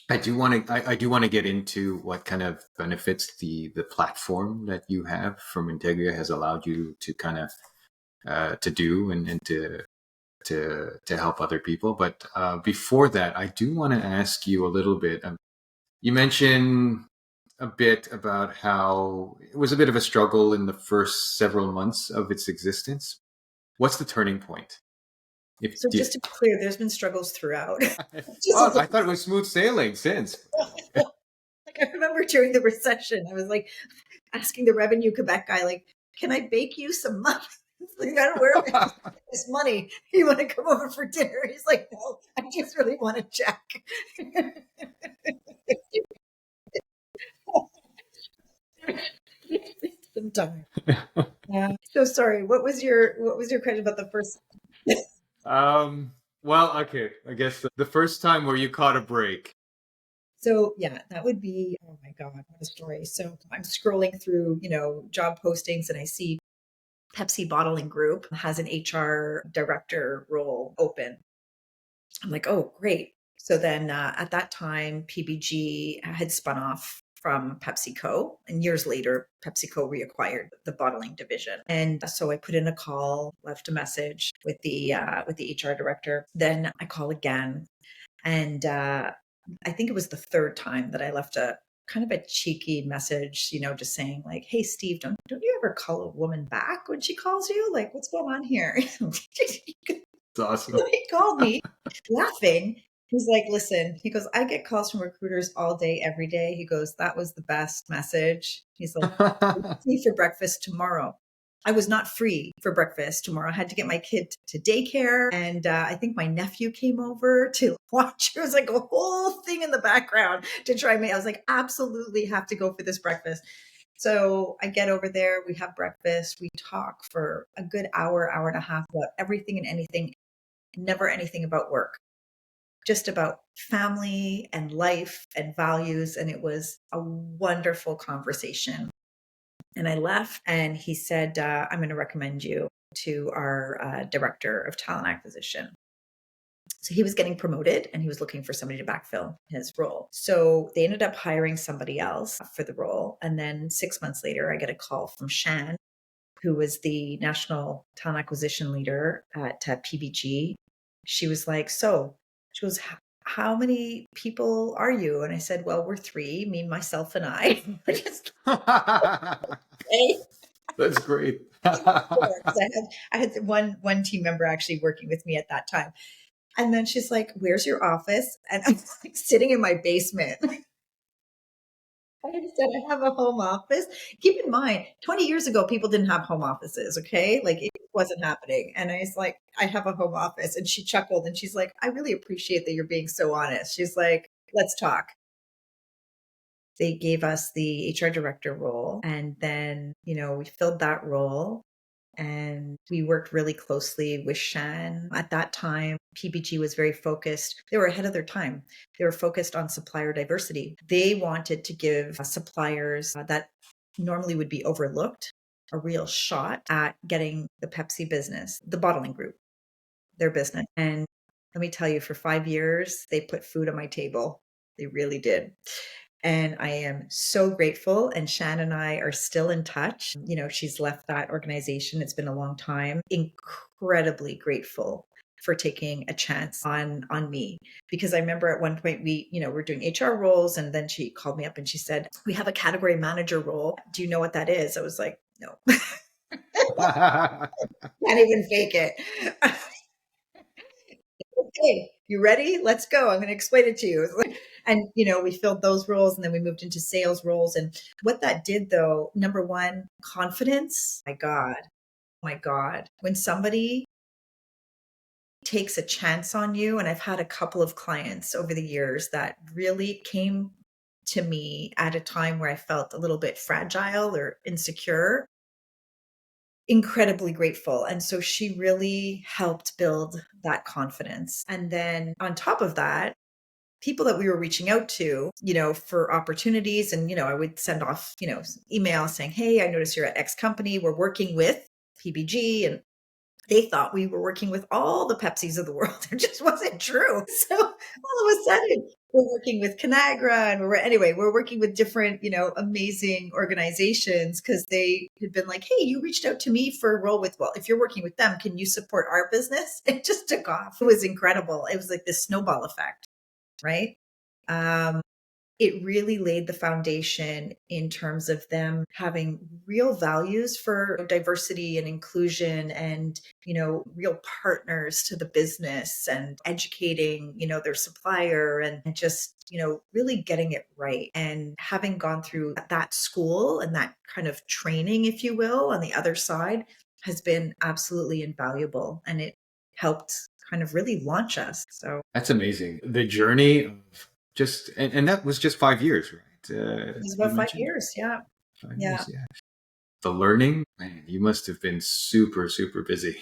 I do want to get into what kind of benefits the platform that you have from Integria has allowed you to kind of to do and to help other people. But before that, I do want to ask you a little bit. You mentioned a bit about how it was a bit of a struggle in the first several months of its existence. What's the turning point? If So do, just to be clear, there's been struggles throughout. oh, Just I thought it was smooth sailing since. like I remember during the recession, I was like asking the Revenue Quebec guy, like, "Can I bake you some money? Like, I don't where am I supposed to get this money? You want to come over for dinner?" He's like, "No, I just really want to check." Some time. Yeah. So sorry. What was your question about the first? Well, okay. I guess the first time where you caught a break. So yeah, that would be, oh my God, what a story. So I'm scrolling through, job postings and I see Pepsi Bottling Group has an HR director role open. I'm like, oh, great. So then at that time, PBG had spun off from PepsiCo, and years later, PepsiCo reacquired the bottling division. And so I put in a call, left a message with the HR director. Then I call again, and I think it was the third time that I left a kind of a cheeky message, just saying like, "Hey, Steve, don't you ever call a woman back when she calls you? Like, what's going on here?" It's awesome. He called me laughing. He's like, "Listen," he goes, "I get calls from recruiters all day, every day." He goes, "That was the best message." He's like, "Are you free for breakfast tomorrow?" I was not free for breakfast tomorrow. I had to get my kid to daycare. And I think my nephew came over to watch. It was like a whole thing in the background to try me. I was like, absolutely have to go for this breakfast. So I get over there, we have breakfast, we talk for a good hour, hour and a half about everything and anything, never anything about work, just about family and life and values. And it was a wonderful conversation. And I left, and he said, "I'm going to recommend you to our director of talent acquisition." So he was getting promoted and he was looking for somebody to backfill his role. So they ended up hiring somebody else for the role. And then 6 months later, I get a call from Shan, who was the national talent acquisition leader at PBG. She was like, "So," she goes, "how many people are you?" And I said, "Well, we're three, me, myself, and I." Just, okay. That's great. Sure, 'cause I had one team member actually working with me at that time. And then she's like, "Where's your office?" And I'm like sitting in my basement. I said, "I have a home office." Keep in mind, 20 years ago, people didn't have home offices, okay? Like it wasn't happening. And I was like, "I have a home office." And she chuckled and she's like, "I really appreciate that you're being so honest." She's like, "Let's talk." They gave us the HR director role. And then, we filled that role and we worked really closely with Shan. At that time, PBG was very focused. They were ahead of their time. They were focused on supplier diversity. They wanted to give suppliers that normally would be overlooked a real shot at getting the Pepsi business, the bottling group, their business. And let me tell you, for 5 years, they put food on my table. They really did. And I am so grateful. And Shan and I are still in touch. She's left that organization. It's been a long time. Incredibly grateful for taking a chance on me. Because I remember at one point we're doing HR roles, and then she called me up and she said, "We have a category manager role. Do you know what that is?" I was like, "No." Can't even fake it. "Okay, you ready? Let's go. I'm going to explain it to you." And, we filled those roles and then we moved into sales roles. And what that did though, number one, confidence. My God, my God. When somebody takes a chance on you, and I've had a couple of clients over the years that really came to me at a time where I felt a little bit fragile or insecure, incredibly grateful. And so she really helped build that confidence. And then on top of that, people that we were reaching out to, for opportunities. And, I would send off, email saying, "Hey, I noticed you're at X company. We're working with PBG and They thought we were working with all the Pepsis of the world. It just wasn't true. So all of a sudden, we're working with Conagra, and we're working with different, amazing organizations because they had been like, hey, you reached out to me for a role with, well, if you're working with them, can you support our business? It just took off. It was incredible. It was like this snowball effect, right? It really laid the foundation in terms of them having real values for diversity and inclusion and, real partners to the business and educating, their supplier and just, really getting it right. And having gone through that school and that kind of training, if you will, on the other side has been absolutely invaluable. And it helped kind of really launch us. So That's amazing. The journey of and that was just 5 years, right? it was You about five mentioned years. Yeah. 5 years, yeah. The learning, man, you must have been super, super busy.